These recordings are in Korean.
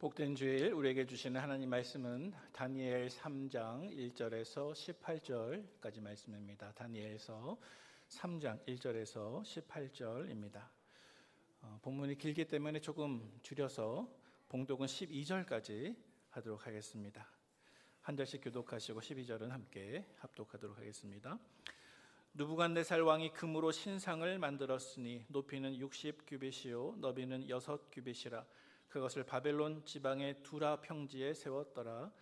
복된 주일 우리에게 주시는 하나님 말씀은 다니엘 3장 1절에서 18절까지 말씀입니다. 다니엘서 3장 1절에서 18절입니다. 본문이 길기 때문에 조금 줄여서 봉독은 12절까지 하도록 하겠습니다. 한 절씩 교독하시고 12절은 함께 합독하도록 하겠습니다. 느부갓네살 왕이 금으로 신상을 만들었으니 높이는 60규빗이요 너비는 6규빗이라 그것을 바벨론 지방의 두라 평지에 세웠더라.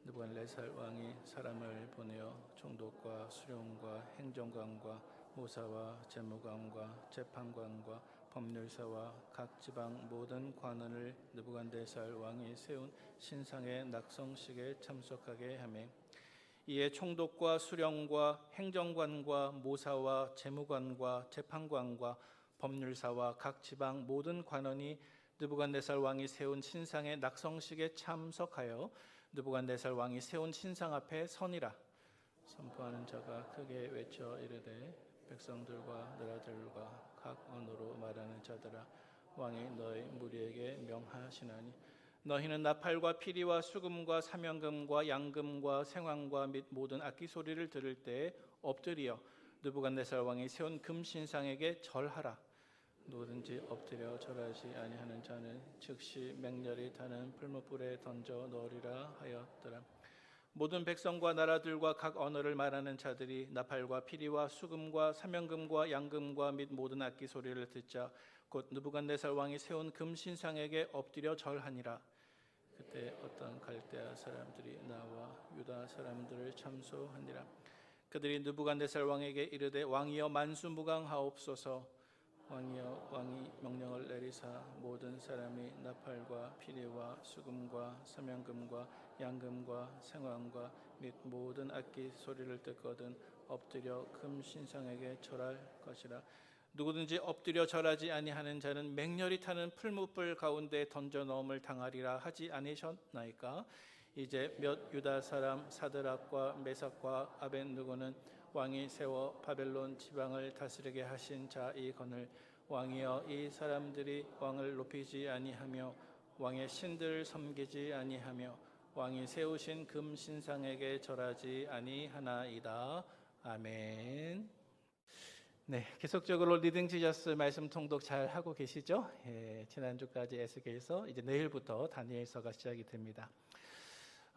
느부갓네살 왕이 사람을 보내어 총독과 수령과 행정관과 모사와 재무관과 재판관과 법률사와 각 지방 모든 관원을 느부갓네살 왕이 세운 신상의 낙성식에 참석하게 하매 이에 총독과 수령과 행정관과 모사와 재무관과 재판관과 법률사와 각 지방 모든 관원이 느부갓네살 왕이 세운 신상의 낙성식에 참석하여 느부갓네살 왕이 세운 신상 앞에 서니라. 선포하는 자가 크게 외쳐 이르되 백성들과 나라들과 각 언어로 말하는 자들아 왕이 너희 무리에게 명하시나니 너희는 나팔과 피리와 수금과 사명금과 양금과 생황과 및 모든 악기 소리를 들을 때에 엎드리어 느부갓네살 왕이 세운 금신상에게 절하라. 누구든지 엎드려 절하지 아니하는 자는 즉시 맹렬히 타는 풀무불에 던져 넣으리라 하였더라. 모든 백성과 나라들과 각 언어를 말하는 자들이 나팔과 피리와 수금과 사명금과 양금과 및 모든 악기 소리를 듣자 곧 느부갓네살 왕이 세운 금신상에게 엎드려 절하니라. 그때 어떤 갈대아 사람들이 나와 유다 사람들을 참소하니라. 그들이 느부갓네살 왕에게 이르되 왕이여 만수무강하옵소서. 왕이여 왕이 명령을 내리사 모든 사람이 나팔과 피리와 수금과 사명금과 양금과 생황과 및 모든 악기 소리를 듣거든 엎드려 금신상에게 절할 것이라. 누구든지 엎드려 절하지 아니하는 자는 맹렬히 타는 풀무불 가운데 던져 넣음을 당하리라 하지 아니셨나이까. 이제 몇 유다 사람 사드락과 메삭과 아벳느고는 왕이 세워 바벨론 지방을 다스리게 하신 자이거늘 왕이여 이 사람들이 왕을 높이지 아니하며 왕의 신들을 섬기지 아니하며 왕이 세우신 금신상에게 절하지 아니하나이다. 아멘. 네, 계속적으로 리딩 지저스 말씀 통독 잘 하고 계시죠? 지난주까지 에스겔서, 이제 내일부터 다니엘서가 시작이 됩니다.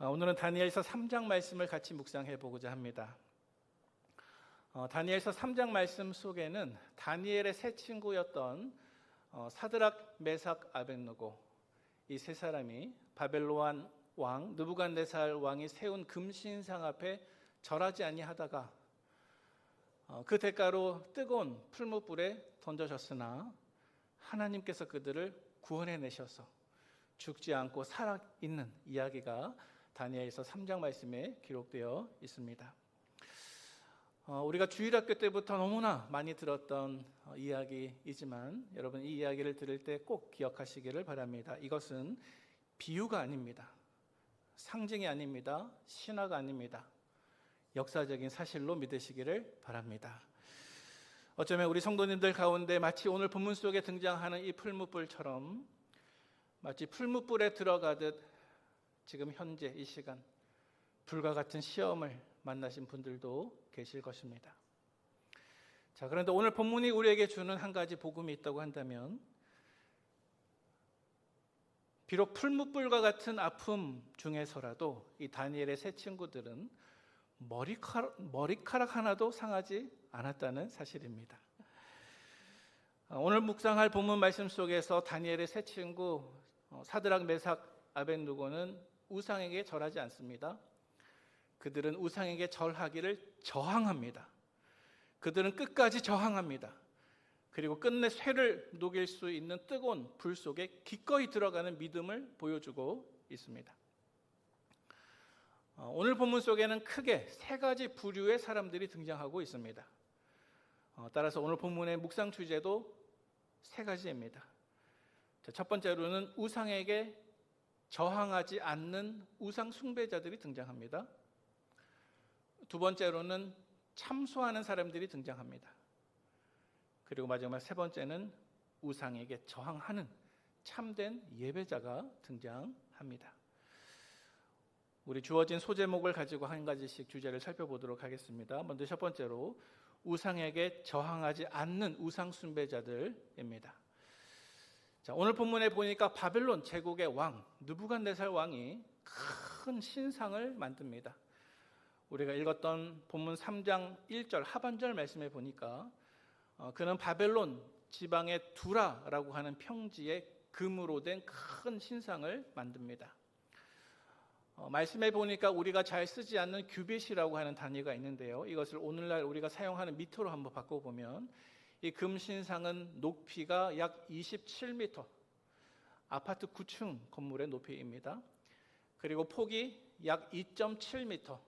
오늘은 다니엘서 3장 말씀을 같이 묵상해 보고자 합니다. 다니엘서 3장 말씀 속에는 다니엘의 세 친구였던 사드락, 메삭, 아벳느고 이 세 사람이 바벨론 왕 느부갓네살 왕이 세운 금신상 앞에 절하지 아니하다가 그 대가로 뜨거운 풀무불에 던져졌으나 하나님께서 그들을 구원해내셔서 죽지 않고 살아있는 이야기가 다니엘서 3장 말씀에 기록되어 있습니다. 우리가 주일학교 때부터 너무나 많이 들었던 이야기이지만 여러분 이 이야기를 들을 때 꼭 기억하시기를 바랍니다. 이것은 비유가 아닙니다. 상징이 아닙니다. 신화가 아닙니다. 역사적인 사실로 믿으시기를 바랍니다. 어쩌면 우리 성도님들 가운데 마치 오늘 본문 속에 등장하는 이 풀무불처럼 마치 풀무불에 들어가듯 지금 현재 이 시간 불과 같은 시험을 만나신 분들도 계실 것입니다. 자, 그런데 오늘 본문이 우리에게 주는 한 가지 복음이 있다고 한다면 비록 풀무불과 같은 아픔 중에서라도 이 다니엘의 세 친구들은 머리카락 하나도 상하지 않았다는 사실입니다. 오늘 묵상할 본문 말씀 속에서 다니엘의 세 친구 사드락, 메삭, 아벳느고는 우상에게 절하지 않습니다. 그들은 우상에게 절하기를 저항합니다. 그들은 끝까지 저항합니다. 그리고 끝내 쇠를 녹일 수 있는 뜨거운 불 속에 기꺼이 들어가는 믿음을 보여주고 있습니다. 오늘 본문 속에는 크게 세 가지 부류의 사람들이 등장하고 있습니다. 따라서 오늘 본문의 묵상 주제도 세 가지입니다. 첫 번째로는 우상에게 저항하지 않는 우상 숭배자들이 등장합니다. 두 번째로는 참소하는 사람들이 등장합니다. 그리고 마지막 세 번째는 우상에게 저항하는 참된 예배자가 등장합니다. 우리 주어진 소제목을 가지고 한 가지씩 주제를 살펴보도록 하겠습니다. 먼저 첫 번째로 우상에게 저항하지 않는 우상 숭배자들입니다. 자, 오늘 본문에 보니까 바벨론 제국의 왕 느부갓네살 왕이 큰 신상을 만듭니다. 우리가 읽었던 본문 3장 1절 하반절 말씀에 보니까 그는 바벨론 지방의 두라라고 하는 평지에 금으로 된 큰 신상을 만듭니다. 말씀해 보니까 우리가 잘 쓰지 않는 규빗이라고 하는 단위가 있는데요. 이것을 오늘날 우리가 사용하는 미터로 한번 바꿔보면 이 금신상은 높이가 약 27m, 아파트 9층 건물의 높이입니다. 그리고 폭이 약 2.7m,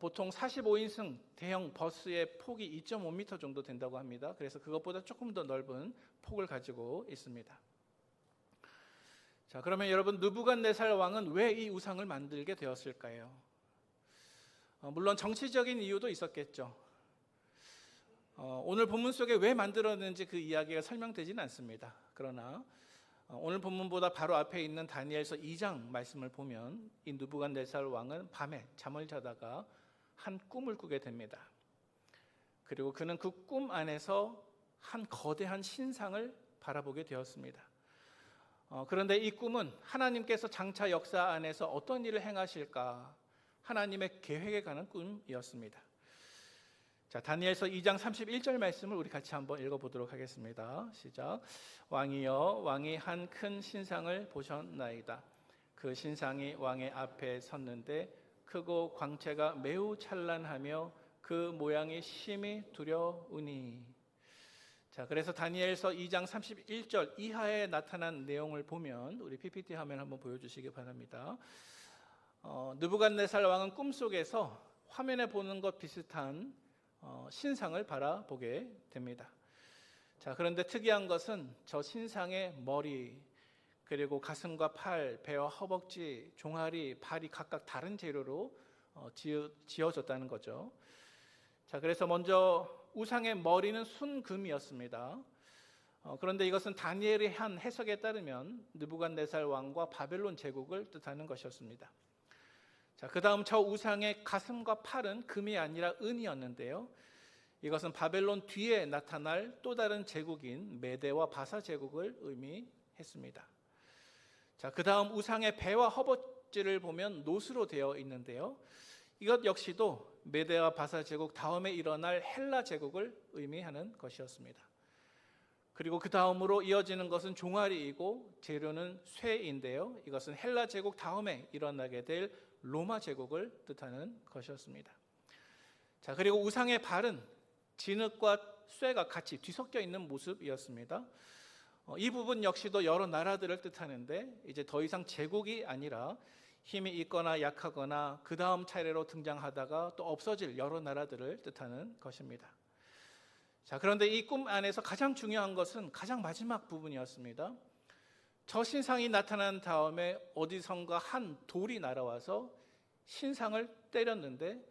보통 45인승 대형 버스의 폭이 2.5m 정도 된다고 합니다. 그래서 그것보다 조금 더 넓은 폭을 가지고 있습니다. 자, 그러면 여러분 느부갓네살 왕은 왜 이 우상을 만들게 되었을까요? 물론 정치적인 이유도 있었겠죠. 오늘 본문 속에 왜 만들었는지 그 이야기가 설명되지는 않습니다. 그러나 오늘 본문보다 바로 앞에 있는 다니엘서 2장 말씀을 보면 이 느부갓네살 왕은 밤에 잠을 자다가 한 꿈을 꾸게 됩니다. 그리고 그는 그 꿈 안에서 한 거대한 신상을 바라보게 되었습니다. 그런데 이 꿈은 하나님께서 장차 역사 안에서 어떤 일을 행하실까 하나님의 계획에 관한 꿈이었습니다. 자, 다니엘서 2장 31절 말씀을 우리 같이 한번 읽어보도록 하겠습니다. 시작. 왕이여, 왕이 한 큰 신상을 보셨나이다. 그 신상이 왕의 앞에 섰는데 크고 광채가 매우 찬란하며 그 모양이 심히 두려우니. 자, 그래서 다니엘서 2장 31절 이하에 나타난 내용을 보면 우리 PPT 화면 한번 보여주시기 바랍니다. 느부갓네살 왕은 꿈속에서 화면에 보는 것 비슷한 신상을 바라보게 됩니다. 자, 그런데 특이한 것은 저 신상의 머리, 그리고 가슴과 팔, 배와 허벅지, 종아리, 발이 각각 다른 재료로 지어졌다는 거죠. 자, 그래서 먼저 우상의 머리는 순금이었습니다. 그런데 이것은 다니엘이 한 해석에 따르면 느부갓네살 왕과 바벨론 제국을 뜻하는 것이었습니다. 자, 그 다음 저 우상의 가슴과 팔은 금이 아니라 은이었는데요. 이것은 바벨론 뒤에 나타날 또 다른 제국인 메대와 바사 제국을 의미했습니다. 자, 그 다음 우상의 배와 허벅지를 보면 노스로 되어 있는데요. 이것 역시도 메대와 바사 제국 다음에 일어날 헬라 제국을 의미하는 것이었습니다. 그리고 그 다음으로 이어지는 것은 종아리이고 재료는 쇠인데요. 이것은 헬라 제국 다음에 일어나게 될 로마 제국을 뜻하는 것이었습니다. 자, 그리고 우상의 발은 진흙과 쇠가 같이 뒤섞여 있는 모습이었습니다. 이 부분 역시도 여러 나라들을 뜻하는데 이제 더 이상 제국이 아니라 힘이 있거나 약하거나 그 다음 차례로 등장하다가 또 없어질 여러 나라들을 뜻하는 것입니다. 자, 그런데 이 꿈 안에서 가장 중요한 것은 가장 마지막 부분이었습니다. 저 신상이 나타난 다음에 어디선가 한 돌이 날아와서 신상을 때렸는데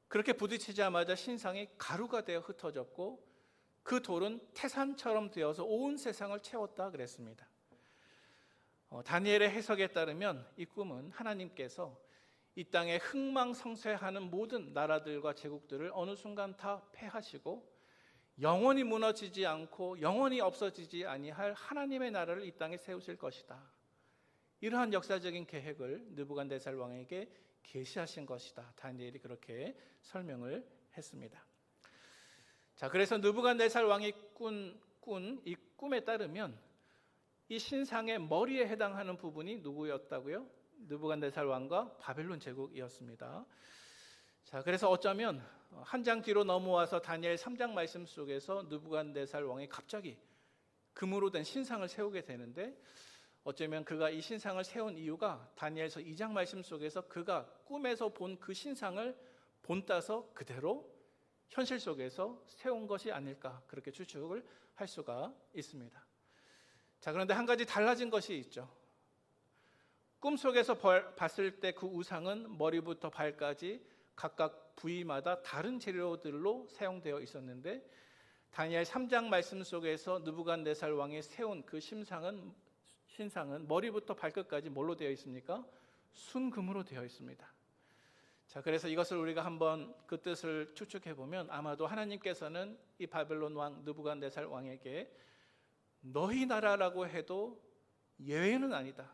그렇게 부딪히자마자 신상이 가루가 되어 흩어졌고 그 돌은 태산처럼 되어서 온 세상을 채웠다 그랬습니다. 다니엘의 해석에 따르면 이 꿈은 하나님께서 이 땅에 흥망성쇠하는 모든 나라들과 제국들을 어느 순간 다 패하시고 영원히 무너지지 않고 영원히 없어지지 아니할 하나님의 나라를 이 땅에 세우실 것이다. 이러한 역사적인 계획을 느부갓네살 왕에게 계시하신 것이다. 다니엘이 그렇게 설명을 했습니다. 자, 그래서 느부갓네살 왕이 꾼 이 꿈에 따르면 이 신상의 머리에 해당하는 부분이 누구였다고요? 느부갓네살 왕과 바벨론 제국이었습니다. 자, 그래서 어쩌면 한 장 뒤로 넘어와서 다니엘 3장 말씀 속에서 느부갓네살 왕이 갑자기 금으로 된 신상을 세우게 되는데 어쩌면 그가 이 신상을 세운 이유가 다니엘서 2장 말씀 속에서 그가 꿈에서 본 그 신상을 본따서 그대로 현실 속에서 세운 것이 아닐까 그렇게 추측을 할 수가 있습니다. 자, 그런데 한 가지 달라진 것이 있죠. 꿈속에서 봤을 때 그 우상은 머리부터 발까지 각각 부위마다 다른 재료들로 사용되어 있었는데 다니엘 3장 말씀 속에서 느부갓네살 왕이 세운 그 신상은 머리부터 발끝까지 뭘로 되어 있습니까? 순금으로 되어 있습니다. 자, 그래서 이것을 우리가 한번 그 뜻을 추측해 보면 아마도 하나님께서는 이 바벨론 왕 느부갓네살 왕에게 너희 나라라고 해도 예외는 아니다.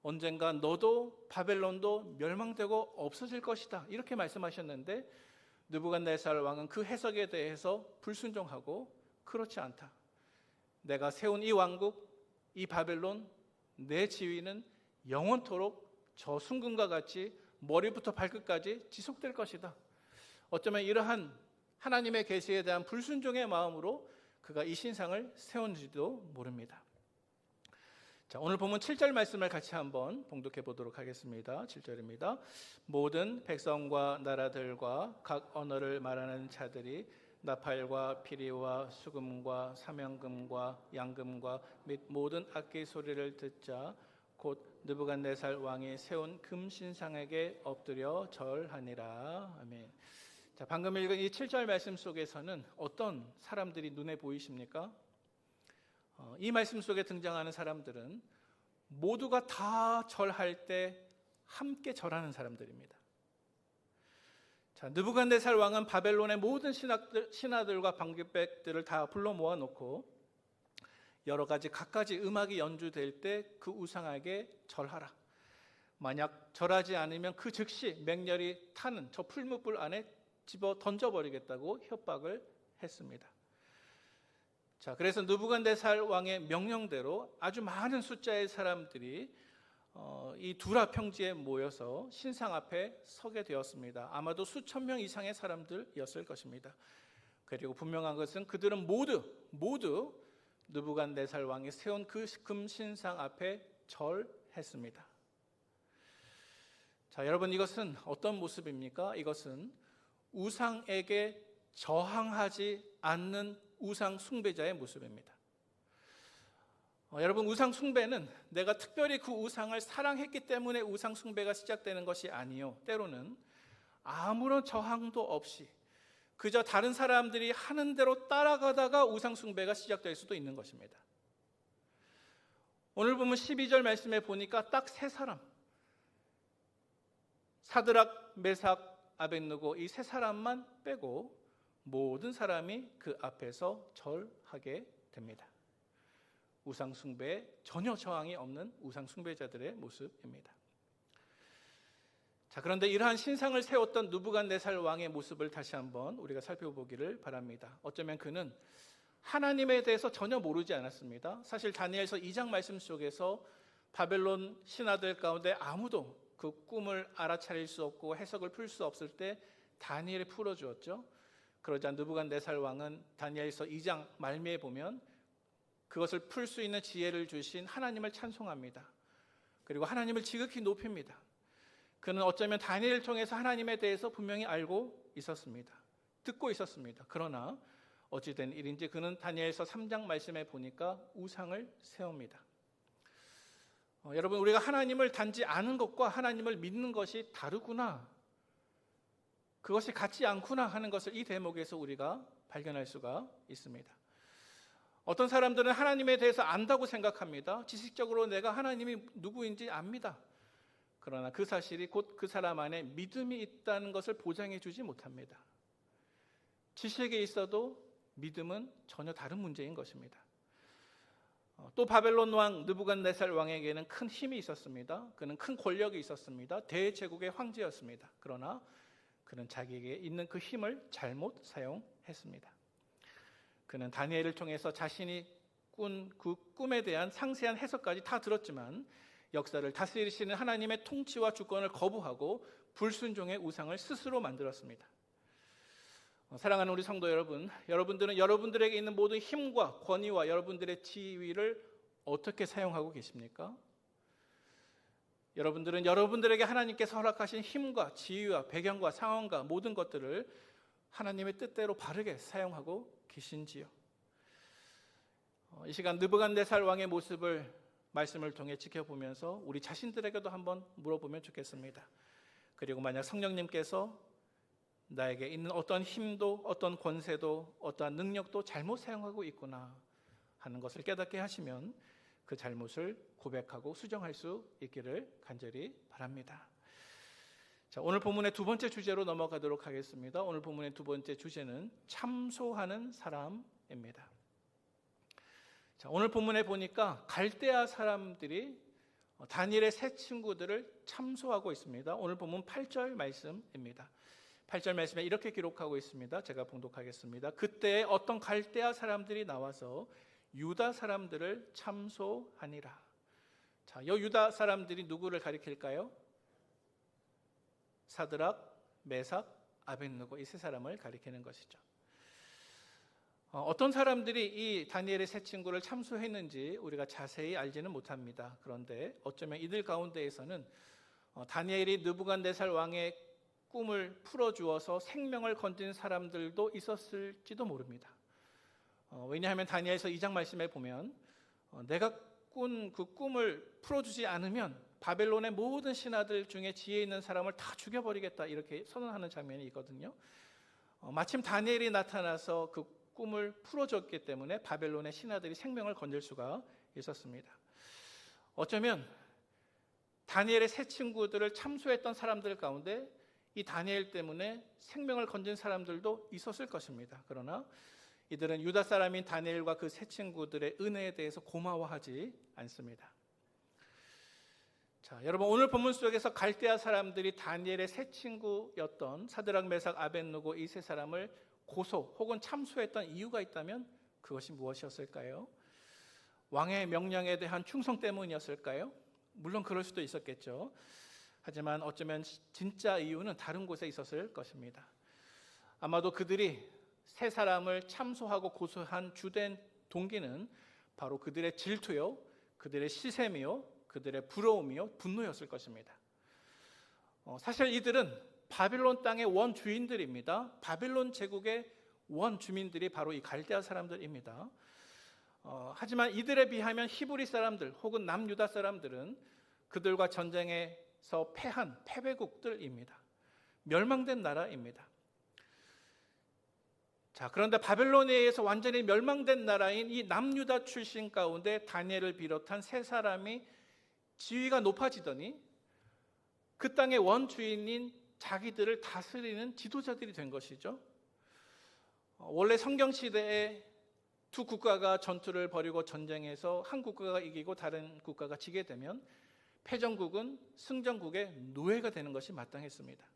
언젠가 너도 바벨론도 멸망되고 없어질 것이다. 이렇게 말씀하셨는데 느부갓네살 왕은 그 해석에 대해서 불순종하고 그렇지 않다. 내가 세운 이 왕국, 이 바벨론, 내 지위는 영원토록 저 순금과 같이 머리부터 발끝까지 지속될 것이다. 어쩌면 이러한 하나님의 계시에 대한 불순종의 마음으로 그가 이 신상을 세운지도 모릅니다. 자, 오늘 본문 7절 말씀을 같이 한번 봉독해 보도록 하겠습니다. 7절입니다. 모든 백성과 나라들과 각 언어를 말하는 자들이 나팔과 피리와 수금과 사명금과 양금과 및 모든 악기 소리를 듣자 곧 느부갓네살 왕이 세운 금신상에게 엎드려 절하니라. 아멘. 자, 방금 읽은 이 7절 말씀 속에서는 어떤 사람들이 눈에 보이십니까? 이 말씀 속에 등장하는 사람들은 모두가 다 절할 때 함께 절하는 사람들입니다. 자, 느부갓네살 왕은 바벨론의 모든 신하들과 방백들을 다 불러 모아놓고 여러 가지 갖가지 음악이 연주될 때 그 우상에게 절하라. 만약 절하지 않으면 그 즉시 맹렬히 타는 저 풀무불 안에 집어 던져버리겠다고 협박을 했습니다. 자, 그래서 느부갓네살 왕의 명령대로 아주 많은 숫자의 사람들이 이 두라 평지에 모여서 신상 앞에 서게 되었습니다. 아마도 수천 명 이상의 사람들이었을 것입니다. 그리고 분명한 것은 그들은 모두 느부갓네살 왕이 세운 그 금신상 앞에 절했습니다. 자, 여러분, 이것은 어떤 모습입니까? 이것은 우상에게 저항하지 않는 우상 숭배자의 모습입니다. 여러분, 우상 숭배는 내가 특별히 그 우상을 사랑했기 때문에 우상 숭배가 시작되는 것이 아니요, 때로는 아무런 저항도 없이 그저 다른 사람들이 하는 대로 따라가다가 우상 숭배가 시작될 수도 있는 것입니다. 오늘 보면 12절 말씀에 보니까 딱 세 사람, 사드락, 메삭, 아벳느고 이 세 사람만 빼고 모든 사람이 그 앞에서 절하게 됩니다. 우상 숭배에 전혀 저항이 없는 우상 숭배자들의 모습입니다. 자, 그런데 이러한 신상을 세웠던 느부갓네살 왕의 모습을 다시 한번 우리가 살펴보기를 바랍니다. 어쩌면 그는 하나님에 대해서 전혀 모르지 않았습니다. 사실 다니엘서 2장 말씀 속에서 바벨론 신하들 가운데 아무도 그 꿈을 알아차릴 수 없고 해석을 풀 수 없을 때 다니엘이 풀어주었죠. 그러자 느부갓네살 왕은 다니엘서 2장 말미에 보면 그것을 풀 수 있는 지혜를 주신 하나님을 찬송합니다. 그리고 하나님을 지극히 높입니다. 그는 어쩌면 다니엘을 통해서 하나님에 대해서 분명히 알고 있었습니다. 듣고 있었습니다. 그러나 어찌된 일인지 그는 다니엘서 3장 말씀에 보니까 우상을 세웁니다. 여러분, 우리가 하나님을 단지 아는 것과 하나님을 믿는 것이 다르구나, 그것이 같지 않구나 하는 것을 이 대목에서 우리가 발견할 수가 있습니다. 어떤 사람들은 하나님에 대해서 안다고 생각합니다. 지식적으로 내가 하나님이 누구인지 압니다. 그러나 그 사실이 곧 그 사람 안에 믿음이 있다는 것을 보장해 주지 못합니다. 지식에 있어도 믿음은 전혀 다른 문제인 것입니다. 또 바벨론 왕 느부갓네살 왕에게는 큰 힘이 있었습니다. 그는 큰 권력이 있었습니다. 대제국의 황제였습니다. 그러나 그는 자기에게 있는 그 힘을 잘못 사용했습니다. 그는 다니엘을 통해서 자신이 꾼 그 꿈에 대한 상세한 해석까지 다 들었지만 역사를 다스리시는 하나님의 통치와 주권을 거부하고 불순종의 우상을 스스로 만들었습니다. 사랑하는 우리 성도 여러분, 여러분들은 여러분들에게 있는 모든 힘과 권위와 여러분들의 지위를 어떻게 사용하고 계십니까? 여러분들은 여러분들에게 하나님께서 허락하신 힘과 지위와 배경과 상황과 모든 것들을 하나님의 뜻대로 바르게 사용하고 계신지요? 이 시간 느부갓네살 왕의 모습을 말씀을 통해 지켜보면서 우리 자신들에게도 한번 물어보면 좋겠습니다. 그리고 만약 성령님께서 나에게 있는 어떤 힘도 어떤 권세도 어떠한 능력도 잘못 사용하고 있구나 하는 것을 깨닫게 하시면 그 잘못을 고백하고 수정할 수 있기를 간절히 바랍니다. 자, 오늘 본문의 두 번째 주제로 넘어가도록 하겠습니다. 오늘 본문의 두 번째 주제는 참소하는 사람입니다. 자, 오늘 본문에 보니까 갈대아 사람들이 다니엘의 세 친구들을 참소하고 있습니다. 오늘 본문 8절 말씀입니다. 8절 말씀에 이렇게 기록하고 있습니다. 제가 봉독하겠습니다. 그때 어떤 갈대아 사람들이 나와서 유다 사람들을 참소하니라. 자, 이 유다 사람들이 누구를 가리킬까요? 사드락, 메삭, 아벳느고 이 세 사람을 가리키는 것이죠. 어떤 사람들이 이 다니엘의 세 친구를 참소했는지 우리가 자세히 알지는 못합니다. 그런데 어쩌면 이들 가운데에서는 다니엘이 느부갓네살 왕의 꿈을 풀어주어서 생명을 건진 사람들도 있었을지도 모릅니다. 왜냐하면 다니엘서 2장 말씀에 보면 내가 꾼 그 꿈을 풀어주지 않으면 바벨론의 모든 신하들 중에 지혜 있는 사람을 다 죽여버리겠다 이렇게 선언하는 장면이 있거든요. 마침 다니엘이 나타나서 그 꿈을 풀어줬기 때문에 바벨론의 신하들이 생명을 건질 수가 있었습니다. 어쩌면 다니엘의 세 친구들을 참소했던 사람들 가운데 이 다니엘 때문에 생명을 건진 사람들도 있었을 것입니다. 그러나 이들은 유다 사람인 다니엘과 그 세 친구들의 은혜에 대해서 고마워하지 않습니다. 자, 여러분 오늘 본문 속에서 갈대아 사람들이 다니엘의 세 친구였던 사드락, 메삭, 아벳느고 이 세 사람을 고소 혹은 참소했던 이유가 있다면 그것이 무엇이었을까요? 왕의 명령에 대한 충성 때문이었을까요? 물론 그럴 수도 있었겠죠. 하지만 어쩌면 진짜 이유는 다른 곳에 있었을 것입니다. 아마도 그들이 세 사람을 참소하고 고소한 주된 동기는 바로 그들의 질투요, 그들의 시샘이요, 그들의 부러움이요, 분노였을 것입니다. 사실 이들은 바빌론 땅의 원주인들입니다. 바빌론 제국의 원주민들이 바로 이 갈대아 사람들입니다. 하지만 이들에 비하면 히브리 사람들 혹은 남유다 사람들은 그들과 전쟁에서 패한 패배국들입니다. 멸망된 나라입니다. 자, 그런데 바벨론에 의해서 완전히 멸망된 나라인 이 남유다 출신 가운데 다니엘을 비롯한 세 사람이 지위가 높아지더니 그 땅의 원주인인 자기들을 다스리는 지도자들이 된 것이죠. 원래 성경 시대에 두 국가가 전투를 벌이고 전쟁에서 한 국가가 이기고 다른 국가가 지게 되면 패전국은 승전국의 노예가 되는 것이 마땅했습니다.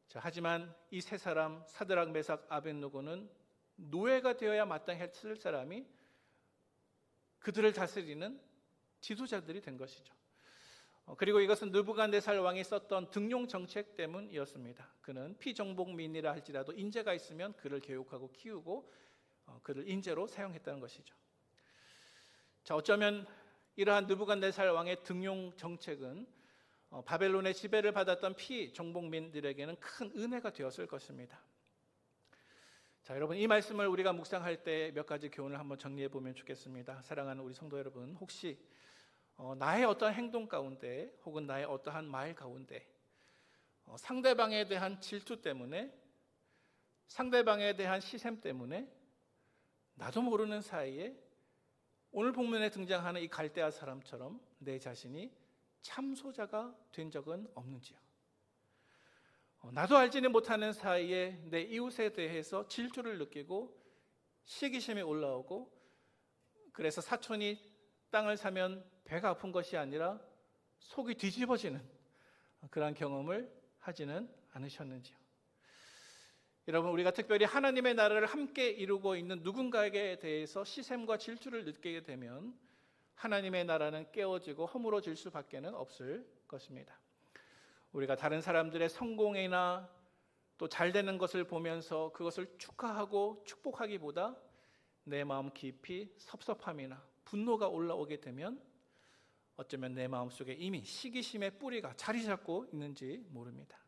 자, 하지만 이 세 사람 사드락, 메삭, 아벳느고는 노예가 되어야 마땅했을 사람이 그들을 다스리는 지도자들이 된 것이죠. 그리고 이것은 느부갓네살 왕이 썼던 등용 정책 때문이었습니다. 그는 피정복민이라 할지라도 인재가 있으면 그를 교육하고 키우고 그를 인재로 사용했다는 것이죠. 자, 어쩌면 이러한 느부갓네살 왕의 등용 정책은 바벨론의 지배를 받았던 피정복민들에게는 큰 은혜가 되었을 것입니다. 자, 여러분 이 말씀을 우리가 묵상할 때 몇 가지 교훈을 한번 정리해 보면 좋겠습니다. 사랑하는 우리 성도 여러분, 혹시 나의 어떠한 행동 가운데 혹은 나의 어떠한 말 가운데 상대방에 대한 질투 때문에 상대방에 대한 시샘 때문에 나도 모르는 사이에 오늘 본문에 등장하는 이 갈대아 사람처럼 내 자신이 참소자가 된 적은 없는지요? 나도 알지는 못하는 사이에 내 이웃에 대해서 질투를 느끼고 시기심이 올라오고 그래서 사촌이 땅을 사면 배가 아픈 것이 아니라 속이 뒤집어지는 그런 경험을 하지는 않으셨는지요? 여러분 우리가 특별히 하나님의 나라를 함께 이루고 있는 누군가에게 대해서 시샘과 질투를 느끼게 되면 하나님의 나라는 깨어지고 허물어질 수밖에 없을 것입니다. 우리가 다른 사람들의 성공이나 또 잘 되는 것을 보면서 그것을 축하하고 축복하기보다 내 마음 깊이 섭섭함이나 분노가 올라오게 되면 어쩌면 내 마음속에 이미 시기심의 뿌리가 자리 잡고 있는지 모릅니다.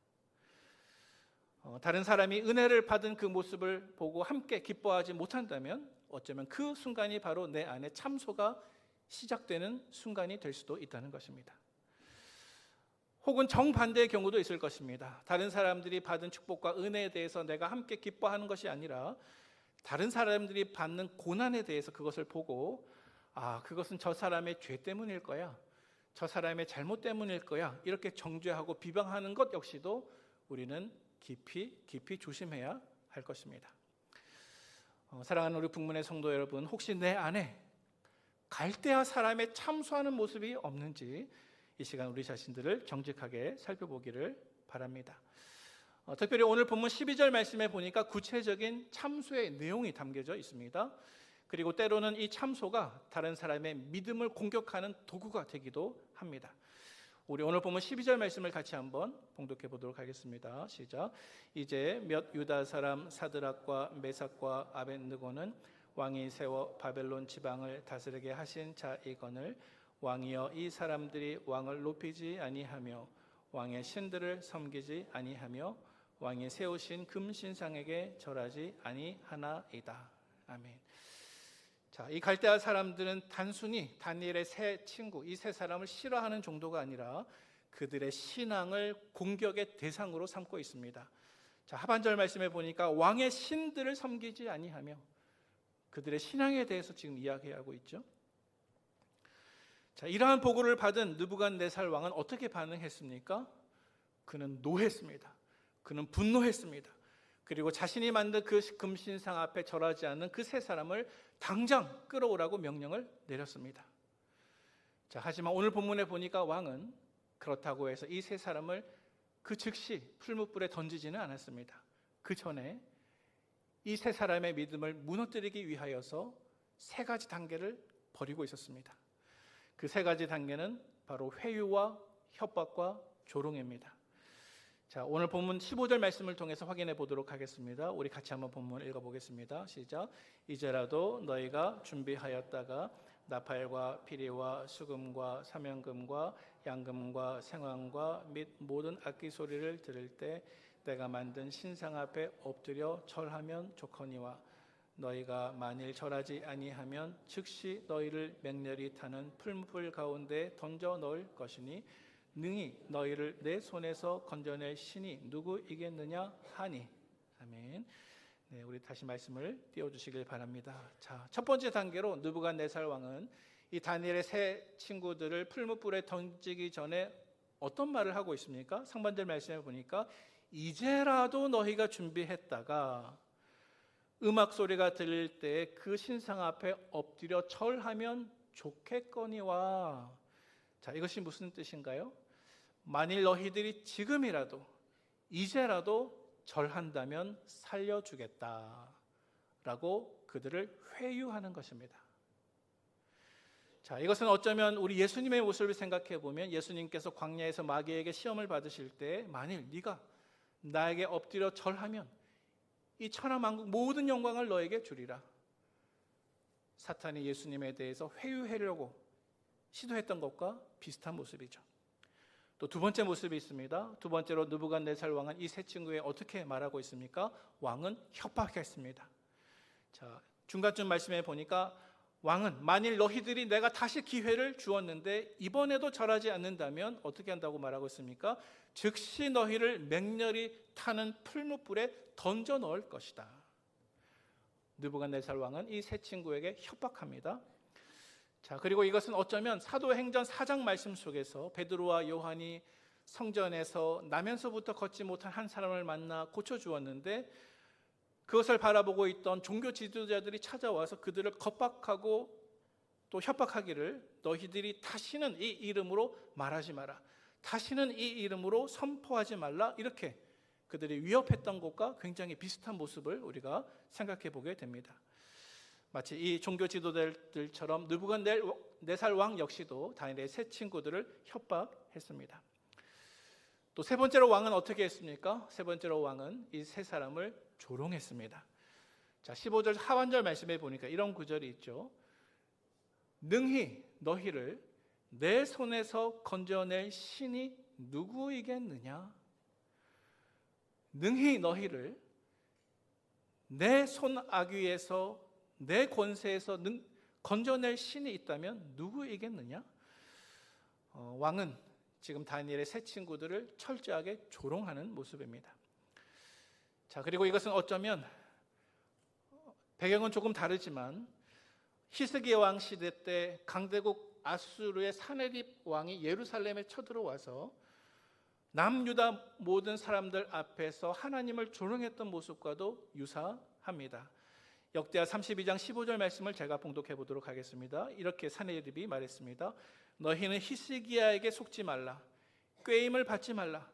다른 사람이 은혜를 받은 그 모습을 보고 함께 기뻐하지 못한다면 어쩌면 그 순간이 바로 내 안에 참소가 시작되는 순간이 될 수도 있다는 것입니다. 혹은 정반대의 경우도 있을 것입니다. 다른 사람들이 받은 축복과 은혜에 대해서 내가 함께 기뻐하는 것이 아니라 다른 사람들이 받는 고난에 대해서 그것을 보고 그것은 저 사람의 죄 때문일 거야, 저 사람의 잘못 때문일 거야, 이렇게 정죄하고 비방하는 것 역시도 우리는 깊이 조심해야 할 것입니다. 사랑하는 우리 북문의 성도 여러분, 혹시 내 안에 갈대아 사람의 참소하는 모습이 없는지 이 시간 우리 자신들을 정직하게 살펴보기를 바랍니다. 특별히 오늘 본문 12절 말씀에 보니까 구체적인 참소의 내용이 담겨져 있습니다. 그리고 때로는 이 참소가 다른 사람의 믿음을 공격하는 도구가 되기도 합니다. 우리 오늘 본문 12절 말씀을 같이 한번 봉독해 보도록 하겠습니다. 시작. 이제 몇 유다 사람 사드락과 메삭과 아벳느고는 왕이 세워 바벨론 지방을 다스리게 하신 자이거늘 왕이여, 이 사람들이 왕을 높이지 아니하며 왕의 신들을 섬기지 아니하며 왕이 세우신 금신상에게 절하지 아니하나이다. 아멘. 자, 이 갈대아 사람들은 단순히 다니엘의 세 친구, 이 세 사람을 싫어하는 정도가 아니라 그들의 신앙을 공격의 대상으로 삼고 있습니다. 자, 하반절 말씀에 보니까 왕의 신들을 섬기지 아니하며 그들의 신앙에 대해서 지금 이야기하고 있죠. 자, 이러한 보고를 받은 느부갓네살 왕은 어떻게 반응했습니까? 그는 노했습니다. 그는 분노했습니다. 그리고 자신이 만든 그 금신상 앞에 절하지 않는 그 세 사람을 당장 끌어오라고 명령을 내렸습니다. 자, 하지만 오늘 본문에 보니까 왕은 그렇다고 해서 이 세 사람을 그 즉시 풀무불에 던지지는 않았습니다. 그 전에 이 세 사람의 믿음을 무너뜨리기 위하여서 세 가지 단계를 벌이고 있었습니다. 그 세 가지 단계는 바로 회유와 협박과 조롱입니다. 자, 오늘 본문 15절 말씀을 통해서 확인해 보도록 하겠습니다. 우리 같이 한번 본문 읽어보겠습니다. 시작. 이제라도 너희가 준비하였다가 나팔과 피리와 수금과 사면금과 양금과 생황과 및 모든 악기 소리를 들을 때 내가 만든 신상 앞에 엎드려 절하면 좋거니와 너희가 만일 절하지 아니하면 즉시 너희를 맹렬히 타는 풀무불 가운데 던져 넣을 것이니 능히 너희를 내 손에서 건져낼 신이 누구이겠느냐 하니. 아멘. 네, 우리 다시 말씀을 띄워주시길 바랍니다. 자, 첫 번째 단계로 느부갓네살 왕은 이 다니엘의 세 친구들을 풀무불에 던지기 전에 어떤 말을 하고 있습니까? 상반절 말씀에 보니까 이제라도 너희가 준비했다가 음악 소리가 들릴 때 그 신상 앞에 엎드려 절하면 좋겠거니와. 자, 이것이 무슨 뜻인가요? 만일 너희들이 지금이라도 이제라도 절한다면 살려주겠다라고 그들을 회유하는 것입니다. 자, 이것은 어쩌면 우리 예수님의 모습을 생각해 보면 예수님께서 광야에서 마귀에게 시험을 받으실 때 만일 네가 나에게 엎드려 절하면 이 천하만국 모든 영광을 너에게 주리라. 사탄이 예수님에 대해서 회유하려고 시도했던 것과 비슷한 모습이죠. 또 두 번째 모습이 있습니다. 두 번째로 느부갓네살 왕은 이 세 친구에 어떻게 말하고 있습니까? 왕은 협박했습니다. 자, 중간쯤 말씀에 보니까 왕은 만일 너희들이 내가 다시 기회를 주었는데 이번에도 절하지 않는다면 어떻게 한다고 말하고 있습니까? 즉시 너희를 맹렬히 타는 풀무불에 던져 넣을 것이다. 느부갓네살 왕은 이 세 친구에게 협박합니다. 자, 그리고 이것은 어쩌면 사도행전 4장 말씀 속에서 베드로와 요한이 성전에서 나면서부터 걷지 못한 한 사람을 만나 고쳐주었는데 그것을 바라보고 있던 종교 지도자들이 찾아와서 그들을 겁박하고 또 협박하기를 너희들이 다시는 이 이름으로 말하지 마라, 다시는 이 이름으로 선포하지 말라, 이렇게 그들이 위협했던 것과 굉장히 비슷한 모습을 우리가 생각해 보게 됩니다. 마치 이 종교 지도자들처럼 느부갓네살 왕 역시도 다니엘의 세 친구들을 협박했습니다. 또 세 번째로 왕은 어떻게 했습니까? 세 번째로 왕은 이 세 사람을 조롱했습니다. 자, 15절 하반절 말씀에 보니까 이런 구절이 있죠. 능히 너희를 내 손에서 건져낼 신이 누구이겠느냐? 능히 너희를 내 손아귀에서 내 권세에서 건져낼 신이 있다면 누구이겠느냐? 왕은 지금 다니엘의 세 친구들을 철저하게 조롱하는 모습입니다. 자, 그리고 이것은 어쩌면 배경은 조금 다르지만 히스기야 왕 시대 때 강대국 아수르의 사네립 왕이 예루살렘에 쳐들어와서 남유다 모든 사람들 앞에서 하나님을 조롱했던 모습과도 유사합니다. 역대하 32장 15절 말씀을 제가 봉독해 보도록 하겠습니다. 이렇게 사네립이 말했습니다. 너희는 히스기야에게 속지 말라. 꾀임을 받지 말라.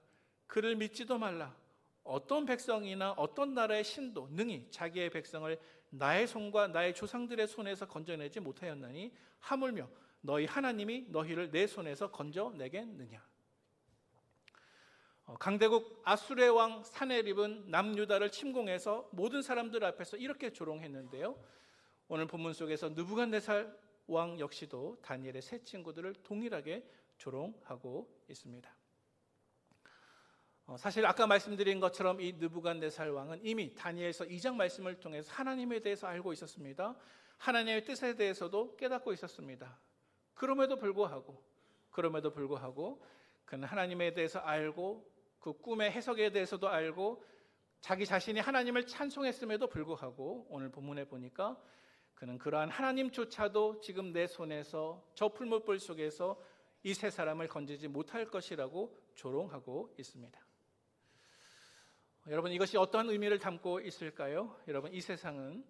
그를 믿지도 말라. 어떤 백성이나 어떤 나라의 신도 능히 자기의 백성을 나의 손과 나의 조상들의 손에서 건져내지 못하였나니 하물며 너희 하나님이 너희를 내 손에서 건져내겠느냐. 강대국 아수르의 왕 사네립은 남유다를 침공해서 모든 사람들 앞에서 이렇게 조롱했는데요, 오늘 본문 속에서 느부갓네살 왕 역시도 다니엘의 세 친구들을 동일하게 조롱하고 있습니다. 사실 아까 말씀드린 것처럼 이 느부갓네살 왕은 이미 다니엘서 2장 말씀을 통해서 하나님에 대해서 알고 있었습니다. 하나님의 뜻에 대해서도 깨닫고 있었습니다. 그럼에도 불구하고 그는 하나님에 대해서 알고 그 꿈의 해석에 대해서도 알고 자기 자신이 하나님을 찬송했음에도 불구하고 오늘 본문에 보니까 그는 그러한 하나님조차도 지금 내 손에서 저 풀무불 속에서 이 세 사람을 건지지 못할 것이라고 조롱하고 있습니다. 여러분, 이것이 어떠한 의미를 담고 있을까요? 여러분, 이 세상은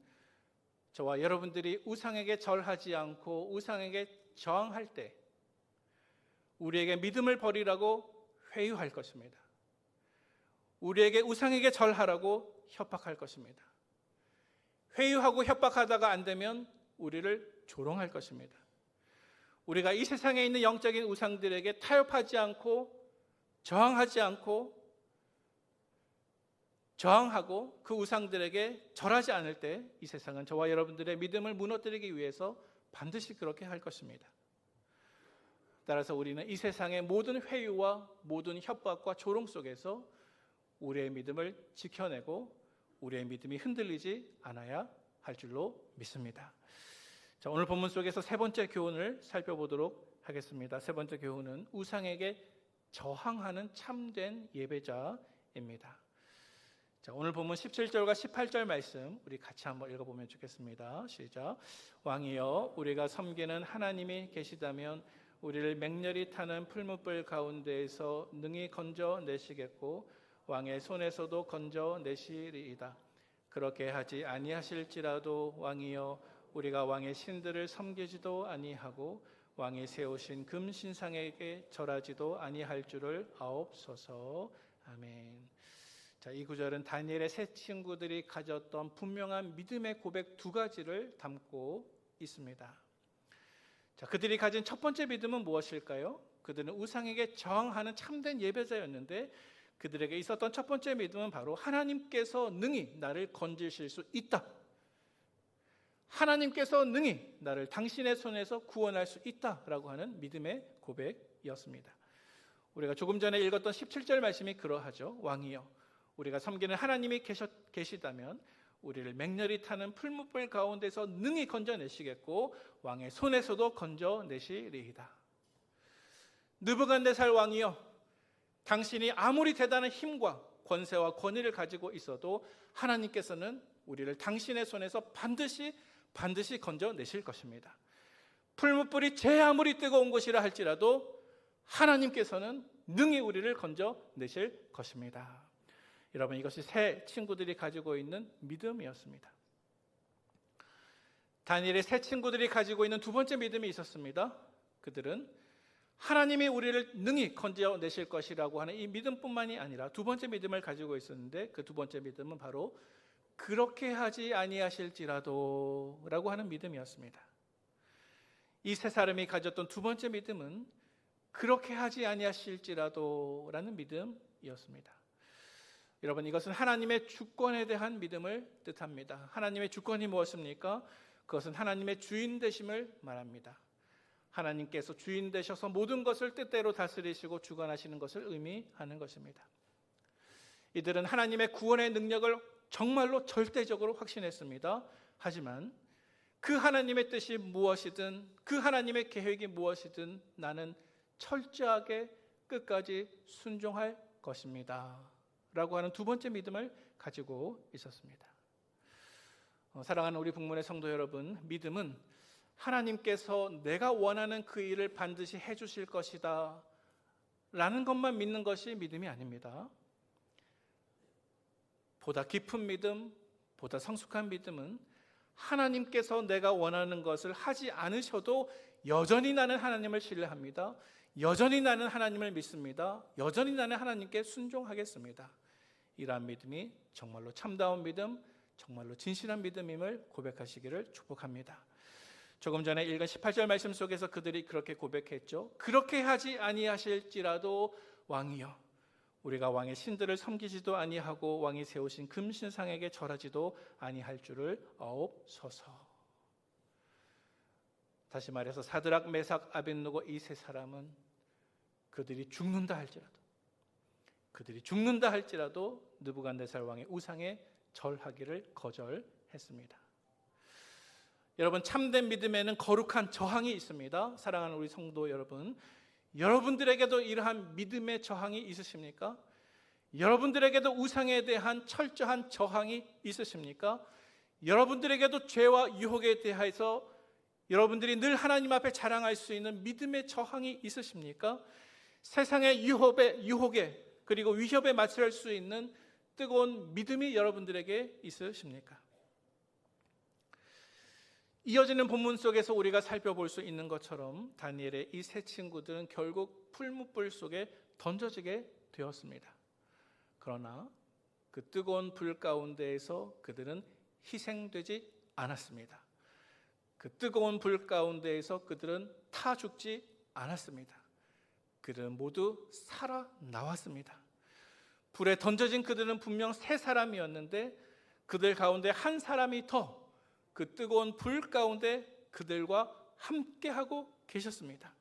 저와 여러분들이 우상에게 절하지 않고 우상에게 저항할 때 우리에게 믿음을 버리라고 회유할 것입니다. 우리에게 우상에게 절하라고 협박할 것입니다. 회유하고 협박하다가 안 되면 우리를 조롱할 것입니다. 우리가 이 세상에 있는 영적인 우상들에게 타협하지 않고 저항하고 그 우상들에게 절하지 않을 때 이 세상은 저와 여러분들의 믿음을 무너뜨리기 위해서 반드시 그렇게 할 것입니다. 따라서 우리는 이 세상의 모든 회유와 모든 협박과 조롱 속에서 우리의 믿음을 지켜내고 우리의 믿음이 흔들리지 않아야 할 줄로 믿습니다. 자, 오늘 본문 속에서 세 번째 교훈을 살펴보도록 하겠습니다. 세 번째 교훈은 우상에게 저항하는 참된 예배자입니다. 자, 오늘 본문 17절과 18절 말씀 우리 같이 한번 읽어보면 좋겠습니다. 시작. 왕이여, 우리가 섬기는 하나님이 계시다면 우리를 맹렬히 타는 풀무불 가운데에서 능히 건져내시겠고 왕의 손에서도 건져내시리이다. 그렇게 하지 아니하실지라도 왕이여, 우리가 왕의 신들을 섬기지도 아니하고 왕이 세우신 금신상에게 절하지도 아니할 줄을 아옵소서. 아멘. 자, 이 구절은 다니엘의 세 친구들이 가졌던 분명한 믿음의 고백 두 가지를 담고 있습니다. 자, 그들이 가진 첫 번째 믿음은 무엇일까요? 그들은 우상에게 저항하는 참된 예배자였는데 그들에게 있었던 첫 번째 믿음은 바로 하나님께서 능히 나를 건지실 수 있다. 하나님께서 능히 나를 당신의 손에서 구원할 수 있다라고 하는 믿음의 고백이었습니다. 우리가 조금 전에 읽었던 17절 말씀이 그러하죠. 왕이여, 우리가 섬기는 하나님이 계시다면 우리를 맹렬히 타는 풀무불 가운데서 능히 건져내시겠고 왕의 손에서도 건져내시리이다. 느부갓네살 왕이여, 당신이 아무리 대단한 힘과 권세와 권위를 가지고 있어도 하나님께서는 우리를 당신의 손에서 반드시 건져내실 것입니다. 풀무불이 제 아무리 뜨거운 것이라 할지라도 하나님께서는 능히 우리를 건져내실 것입니다. 여러분, 이것이 세 친구들이 가지고 있는 믿음이었습니다. 다니엘의 세 친구들이 가지고 있는 두 번째 믿음이 있었습니다. 그들은 하나님이 우리를 능히 건져내실 것이라고 하는 이 믿음뿐만이 아니라 두 번째 믿음을 가지고 있었는데 그 두 번째 믿음은 바로 그렇게 하지 아니하실지라도 라고 하는 믿음이었습니다. 이 세 사람이 가졌던 두 번째 믿음은 그렇게 하지 아니하실지라도 라는 믿음이었습니다. 여러분, 이것은 하나님의 주권에 대한 믿음을 뜻합니다. 하나님의 주권이 무엇입니까? 그것은 하나님의 주인 되심을 말합니다. 하나님께서 주인 되셔서 모든 것을 뜻대로 다스리시고 주관하시는 것을 의미하는 것입니다. 이들은 하나님의 구원의 능력을 정말로 절대적으로 확신했습니다. 하지만 그 하나님의 뜻이 무엇이든 그 하나님의 계획이 무엇이든 나는 철저하게 끝까지 순종할 것입니다 라고 하는 두 번째 믿음을 가지고 있었습니다. 사랑하는 우리 북문의 성도 여러분, 믿음은 하나님께서 내가 원하는 그 일을 반드시 해주실 것이다 라는 것만 믿는 것이 믿음이 아닙니다. 보다 깊은 믿음, 보다 성숙한 믿음은 하나님께서 내가 원하는 것을 하지 않으셔도 여전히 나는 하나님을 신뢰합니다. 여전히 나는 하나님을 믿습니다. 여전히 나는 하나님께 순종하겠습니다. 이러한 믿음이 정말로 참다운 믿음, 정말로 진실한 믿음임을 고백하시기를 축복합니다. 조금 전에 읽은 18절 말씀 속에서 그들이 그렇게 고백했죠. 그렇게 하지 아니하실지라도 왕이여, 우리가 왕의 신들을 섬기지도 아니하고 왕이 세우신 금신상에게 절하지도 아니할 줄을 아옵소서. 다시 말해서 사드락, 메삭, 아벳느고 이 세 사람은 그들이 죽는다 할지라도 느부갓네살 왕의 우상에 절하기를 거절했습니다. 여러분, 참된 믿음에는 거룩한 저항이 있습니다. 사랑하는 우리 성도 여러분, 여러분들에게도 이러한 믿음의 저항이 있으십니까? 여러분들에게도 우상에 대한 철저한 저항이 있으십니까? 여러분들에게도 죄와 유혹에 대해서 여러분들이 늘 하나님 앞에 자랑할 수 있는 믿음의 저항이 있으십니까? 세상의 유혹에 그리고 위협에 맞설 수 있는 뜨거운 믿음이 여러분들에게 있으십니까? 이어지는 본문 속에서 우리가 살펴볼 수 있는 것처럼 다니엘의 이 세 친구들은 결국 풀무불 속에 던져지게 되었습니다. 그러나 그 뜨거운 불 가운데에서 그들은 희생되지 않았습니다. 그 뜨거운 불 가운데에서 그들은 타 죽지 않았습니다. 그들은 모두 살아나왔습니다. 불에 던져진 그들은 분명 세 사람이었는데 그들 가운데 한 사람이 더 그 뜨거운 불 가운데 그들과 함께하고 계셨습니다.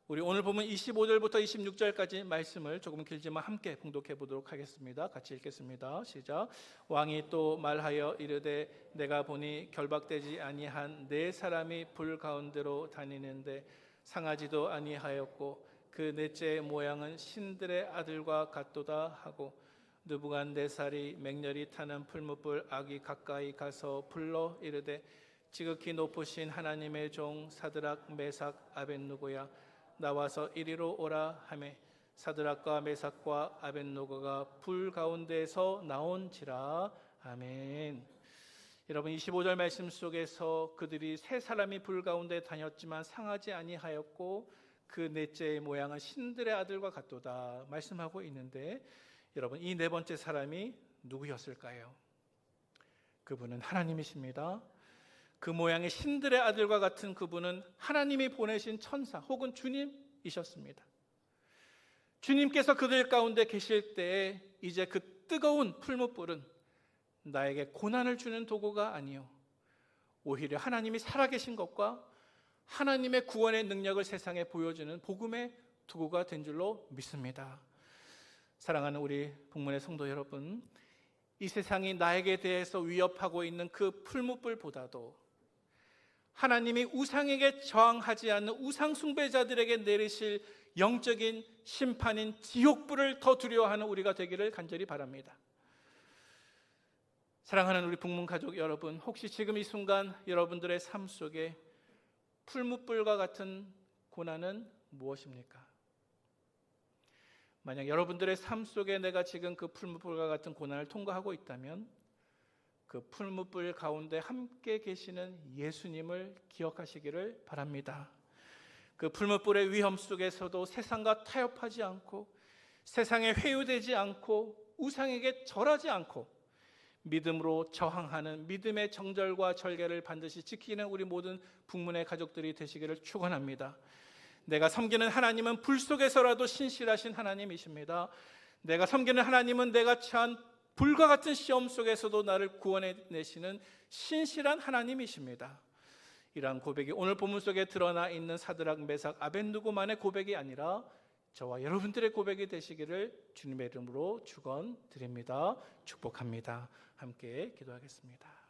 우리 오늘 보면 25절부터 26절까지 말씀을 조금 길지만 함께 봉독해 보도록 하겠습니다. 같이 읽겠습니다. 시작. 왕이 또 말하여 이르되 내가 보니 결박되지 아니한 네 사람이 불 가운데로 다니는데 상하지도 아니하였고 그 넷째의 모양은 신들의 아들과 같도다 하고 느부갓네살이 맹렬히 타는 풀무불 아기 가까이 가서 불러 이르되 지극히 높으신 하나님의 종 사드락 메삭 아벳느고야 나와서 이리로 오라 하매 사드락과 메삭과 아벳느고가 불 가운데에서 나온지라. 아멘. 여러분, 25절 말씀 속에서 그들이 세 사람이 불 가운데 다녔지만 상하지 아니하였고 그 넷째의 모양은 신들의 아들과 같도다 말씀하고 있는데, 여러분, 이 네 번째 사람이 누구였을까요? 그분은 하나님이십니다. 그 모양의 신들의 아들과 같은 그분은 하나님이 보내신 천사 혹은 주님이셨습니다. 주님께서 그들 가운데 계실 때에 이제 그 뜨거운 풀무불은 나에게 고난을 주는 도구가 아니요 오히려 하나님이 살아계신 것과 하나님의 구원의 능력을 세상에 보여주는 복음의 도구가 된 줄로 믿습니다. 사랑하는 우리 북문의 성도 여러분, 이 세상이 나에게 대해서 위협하고 있는 그 풀무불보다도 하나님이 우상에게 저항하지 않는 우상 숭배자들에게 내리실 영적인 심판인 지옥불을 더 두려워하는 우리가 되기를 간절히 바랍니다. 사랑하는 우리 북문 가족 여러분, 혹시 지금 이 순간 여러분들의 삶 속에 풀무불과 같은 고난은 무엇입니까? 만약 여러분들의 삶 속에 내가 지금 그 풀무불과 같은 고난을 통과하고 있다면 그 풀무불 가운데 함께 계시는 예수님을 기억하시기를 바랍니다. 그 풀무불의 위험 속에서도 세상과 타협하지 않고 세상에 회유되지 않고 우상에게 절하지 않고 믿음으로 저항하는 믿음의 정절과 절개를 반드시 지키는 우리 모든 북문의 가족들이 되시기를 축원합니다. 내가 섬기는 하나님은 불 속에서라도 신실하신 하나님이십니다. 내가 섬기는 하나님은 내가 처한 불과 같은 시험 속에서도 나를 구원해내시는 신실한 하나님이십니다. 이러한 고백이 오늘 본문 속에 드러나 있는 사드락, 메삭, 아벳느고만의 고백이 아니라 저와 여러분들의 고백이 되시기를 주님의 이름으로 축원드립니다. 축복합니다. 함께 기도하겠습니다.